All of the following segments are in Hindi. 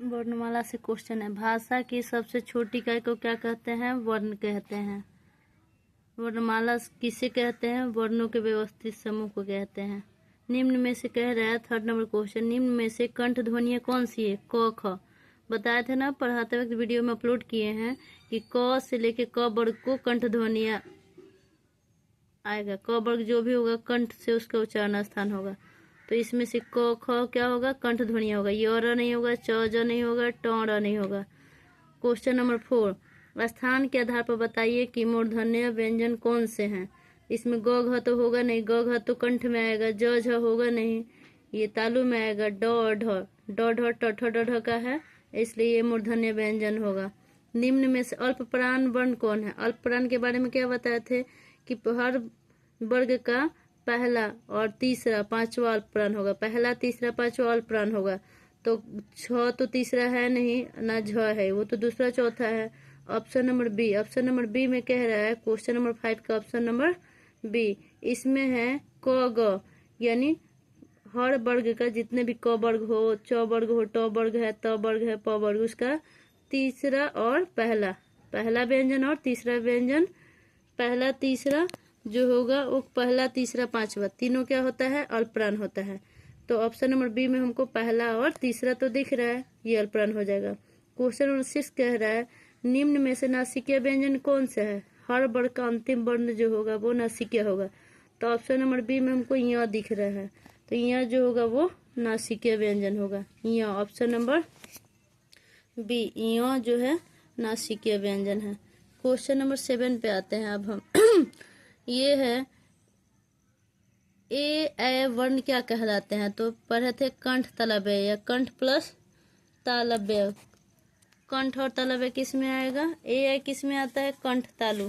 वर्णमाला से क्वेश्चन है। भाषा की सबसे छोटी इकाई को क्या कहते हैं? वर्ण कहते हैं। वर्णमाला किसे कहते हैं? वर्णों के व्यवस्थित समूह को कहते हैं। निम्न में से कह रहा है, 3rd नंबर क्वेश्चन, निम्न में से कंठ ध्वनियाँ कौन सी है? क ख। बताए थे ना, पढ़ाते वक्त वीडियो में अपलोड किए हैं कि क से लेके क वर्ग को कंठ ध्वनियाँ आएगा। क वर्ग जो भी होगा कंठ से उसका उच्चारण स्थान होगा। तो इसमें से क ख क्या होगा? कंठ ध्वनियाँ होगा। य र नहीं होगा, च ज नहीं होगा, ट र नहीं होगा। क्वेश्चन नंबर 4, स्थान के आधार पर बताइए कि मूर्धन्य व्यंजन कौन से हैं? इसमें ग घ तो होगा नहीं, ग घ तो कंठ में आएगा। ज झ होगा नहीं, ये तालु में आएगा। ड ढ, ड ढ ट ठ ड ढ का है, इसलिए ये मूर्धन्य व्यंजन होगा। निम्न में से अल्प प्राण वर्ण कौन है? अल्प प्राण के बारे में क्या बताए थे कि हर वर्ग का पहला और तीसरा पांचवा अल्प प्राण होगा। पहला, तीसरा, पांचवा अल्प प्राण होगा। तो छ तो तीसरा है नहीं, ना झ है, वो तो दूसरा चौथा है। Option number B. Option number B में कह रहा है, क्वेश्चन नंबर 5 का ऑप्शन नंबर बी, इसमें है क ग, यानी हर वर्ग का जितने भी क वर्ग हो, च वर्ग हो, ट वर्ग है, त वर्ग है, प वर्ग, उसका तीसरा और पहला व्यंजन और तीसरा व्यंजन, पहला तीसरा जो होगा वो पहला, तीसरा, पांचवा तीनों क्या होता है? अल्पप्राण होता है। तो ऑप्शन नंबर बी में हमको पहला और तीसरा तो दिख रहा है, ये अल्पप्राण हो जाएगा। क्वेश्चन नंबर 6 कह रहा है, निम्न में से नासिकीय व्यंजन कौन सा है? हर वर्ग का अंतिम वर्ण जो होगा वो नासिकीय होगा। तो ऑप्शन नंबर बी में हमको यहाँ दिख रहा है, तो यहाँ जो होगा वो नासिकीय व्यंजन होगा। यहाँ ऑप्शन नंबर बी, यहाँ जो है नासिकीय व्यंजन है। क्वेश्चन नंबर 7 पे आते हैं अब हम। ये है ए वर्ण क्या कहलाते हैं? तो पढ़े थे कंठ तालव्य या कंठ प्लस तालव्य। कंठ और तालव्य किस में आएगा? ए किस में आता है? कंठ तालु।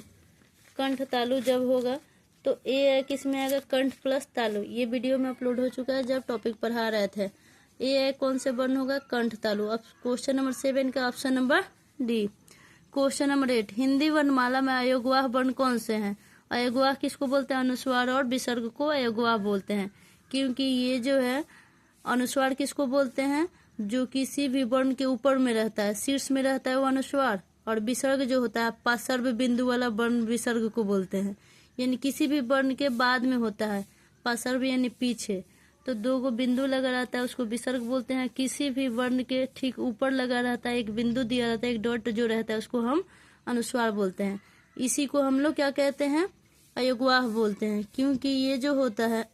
कंठ तालु जब होगा तो ए किस में आएगा? कंठ प्लस तालु। ये वीडियो में अपलोड हो चुका है जब टॉपिक पढ़ा रहे थे। ए कौन से वर्ण होगा? कंठ तालु। अब क्वेश्चन नंबर 7 का option number D. Question number 8, Hindi वर्णमाला में अयोगवाह वर्ण कौन से हैं? अयोगवाह किसको बोलते हैं? अनुस्वार और विसर्ग को अयोगवाह बोलते हैं, क्योंकि ये जो है अनुस्वार किसको बोलते हैं? जो किसी भी वर्ण के ऊपर में रहता है, शीर्ष में रहता है, वो अनुस्वार। और विसर्ग जो होता है पार्श्व बिंदु वाला वर्ण विसर्ग को बोलते हैं, यानी किसी भी वर्ण के बाद में होता है, पार्श्व यानी पीछे। तो 2 गो बिंदु लगा रहता है उसको विसर्ग बोलते हैं। किसी भी वर्ण के ठीक ऊपर लगा रहता है, एक बिंदु दिया रहता है, एक डॉट जो रहता है, उसको हम अनुस्वार बोलते हैं। इसी को हम लोग क्या कहते हैं? अयोगवाह बोलते हैं, क्योंकि ये जो होता है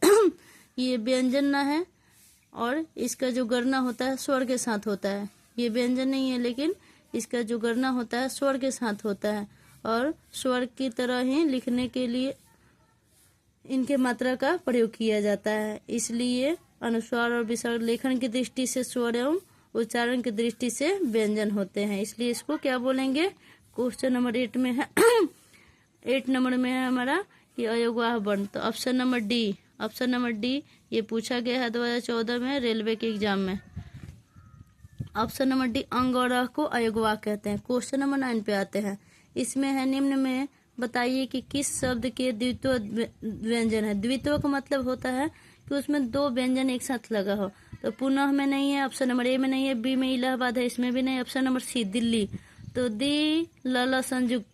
ये व्यंजन ना है और इसका जो गणना होता है स्वर के साथ होता है। ये व्यंजन नहीं है, लेकिन इसका जो गणना होता है स्वर के साथ होता है, और स्वर की तरह ही लिखने के लिए इनके मात्रा का प्रयोग किया जाता है। इसलिए अनुस्वार और विसर्ग लेखन की दृष्टि से स्वर एवं उच्चारण की दृष्टि से व्यंजन होते हैं, इसलिए इसको क्या बोलेंगे? क्वेश्चन नंबर 8 में है 8 नंबर में है हमारा कि अयोगवाह वर्ण। तो option number D, option number D ये पूछा गया है 2014 में रेलवे के एग्जाम में। ऑप्शन नंबर डी, अंग और अ को अयोगवाह कहते हैं। क्वेश्चन नंबर 9 पे आते हैं। इसमें है, निम्न में बताइए कि किस शब्द के द्वित्व व्यंजन है? द्वित्व का मतलब होता है कि उसमें 2 व्यंजन एक साथ लगा हो। तो पुनः में नहीं है, ऑप्शन नंबर ए में नहीं है, बी में इलाहाबाद है, इसमें भी नहीं। Option number C, Delhi. तो दी ल संयुक्त,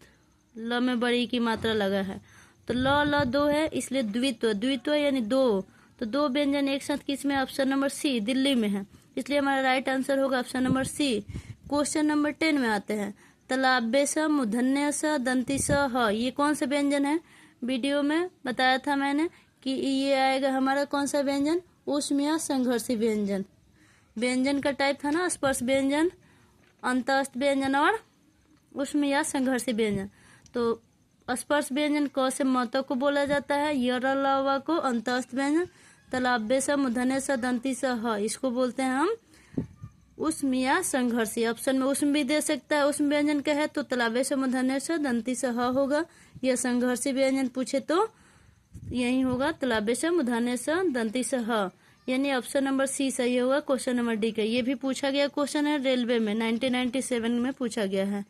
ल में बड़ी की मात्रा लगा है, तो ल 2 है, इसलिए द्वित्व। द्वित्व यानी 2, तो 2 व्यंजन एक साथ किस में? ऑप्शन नंबर सी, दिल्ली में है, इसलिए हमारा राइट आंसर होगा option number C. Question number 10 में आते हैं। तालव्य स, मूर्धन्य स, दंती स, ह, ये कौन सा व्यंजन है? वीडियो में बताया था मैंने कि ये आएगा हमारा कौन सा व्यंजन? ऊष्म या संघर्षी व्यंजन। व्यंजन का टाइप था ना, स्पर्श व्यंजन, अंतस्थ व्यंजन और ऊष्म या संघर्षी व्यंजन। तो स्पर्श व्यंजन क से म तक को बोला जाता है, य र ल व को अंतस्थ व्यंजन, तालव्य स, मूर्धन्य स, दंती स, ह, इसको बोलते हैं हम ऊष्म या संघर्षी। ऑप्शन में ऊष्म भी दे सकता है, ऊष्म व्यंजन का है तो तालव्य स, मूर्धन्य स, दंती स, ह होगा। या संघर्षी व्यंजन पूछे तो यही होगा, तालव्य स, मूर्धन्य स, दंती स, ह, यानी ऑप्शन नंबर सी सही होगा क्वेश्चन नंबर डी का। ये भी पूछा गया क्वेश्चन है रेलवे में, 1997 में पूछा गया है।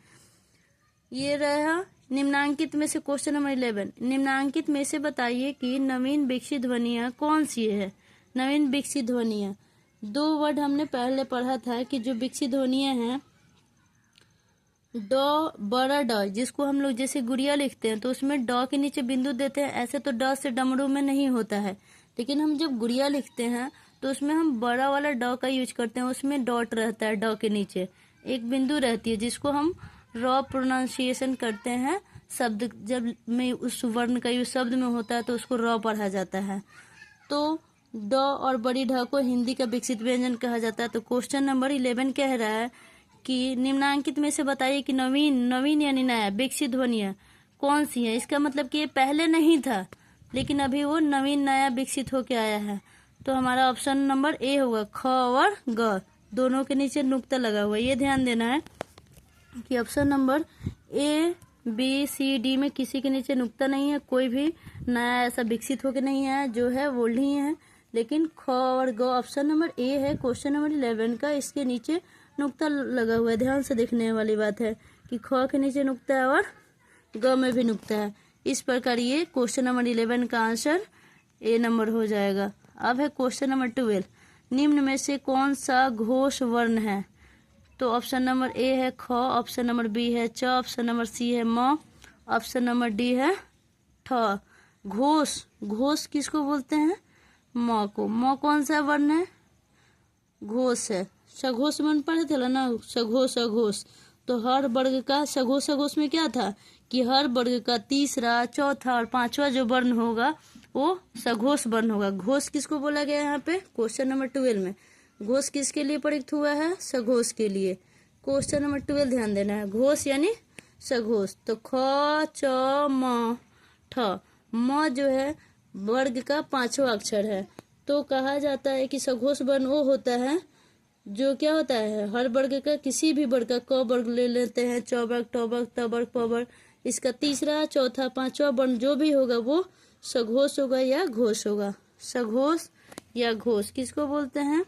ये रहा निम्नांकित में से क्वेश्चन नंबर 11। निम्नांकित में से बताइए कि नवीन विकसित ध्वनियाँ कौन सी है? नवीन विकसित ध्वनियाँ दो वर्ड हमने पहले पढ़ा था कि जो विकसित ध्वनियां हैं, ड, बड़ा ड, जिसको हम लोग जैसे गुड़िया लिखते हैं तो उसमें ड के नीचे बिंदु देते हैं। ऐसे तो ड से डमरू में नहीं होता है, लेकिन हम जब गुड़िया लिखते हैं तो उसमें हम बड़ा वाला ड का यूज करते हैं। उसमें डॉट रहता है, ड के नीचे एक बिंदु रहती है, जिसको हम र प्रोनाउंसिएशन करते हैं। शब्द जब में उस वर्ण का यूज शब्द में होता है तो उसको र पढ़ा जाता है। तो ड और बड़ी ढ को हिंदी का विकसित व्यंजन कहा जाता है। तो क्वेश्चन नंबर 11 कह रहा है कि निम्नांकित में से बताइए कि नवीन यानी नया विकसित ध्वनियां कौन सी है। इसका मतलब कि ये पहले नहीं था, लेकिन अभी वो नवीन नया विकसित होके आया है। तो हमारा ऑप्शन नंबर ए होगा। ख और ग दोनों के नीचे नुक्ता लगा हुआ है। ये ध्यान देना है कि option number A, B, C, D में किसी के नीचे नुक्ता नहीं है। कोई भी नया ऐसा विकसित होके नहीं आया, जो है वो ही है। लेकिन ख और ग ऑप्शन नंबर ए है क्वेश्चन नंबर 11 का, इसके नीचे नुक्ता लगा हुआ है। ध्यान से देखने वाली बात है कि ख के नीचे नुक्ता है और ग में भी नुक्ता है। इस प्रकार ये क्वेश्चन नंबर 11 का आंसर ए नंबर हो जाएगा। अब है क्वेश्चन नंबर 12, निम्न में से कौन सा घोष वर्ण है। तो ऑप्शन नंबर ए है ख, ऑप्शन नंबर बी है च, ऑप्शन नंबर सी है म, ऑप्शन नंबर डी है ठ। घोष किसको बोलते हैं? म को। म कौन सा वर्ण है? घोष है। सघोष वर्ण पढ़े थे ना, सघोष। तो हर वर्ग का सघोष में क्या था कि हर वर्ग का तीसरा, चौथा और पांचवा जो वर्ण होगा वो सघोष वर्ण होगा। घोष किसको बोला गया है यहाँ पे क्वेश्चन नंबर 12 में? घोष किसके लिए प्रयुक्त हुआ है? सघोष के लिए। क्वेश्चन नंबर 12 ध्यान देना है, घोष यानी सघोष। तो ख, च, म, ठ। म जो है वर्ग का पांचवा अक्षर है। तो कहा जाता है कि सघोष वर्ण वो होता है जो क्या होता है, हर वर्ग का किसी भी वर्ग का, क वर्ग ले लेते हैं, च वर्ग, ट वर्ग, त वर्ग, प वर्ग, इसका तीसरा, चौथा, पांचवा वर्ण जो भी होगा वो सघोष होगा या घोष होगा। सघोष या घोष किसको बोलते हैं?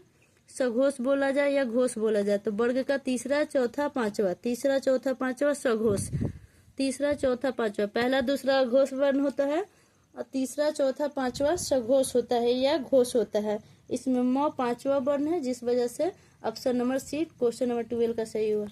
सघोष बोला जाए या घोष बोला जाए। तो वर्ग का तीसरा, चौथा, पांचवा, तीसरा, चौथा, पांचवा सघोष, तीसरा, चौथा, पांचवा, पहला दूसरा घोष वर्ण होता है और तीसरा, चौथा, पांचवा सघोष होता है या घोष होता है। इसमें म पांचवा वर्ण है, जिस वजह से option number C question number 12 का सही हुआ।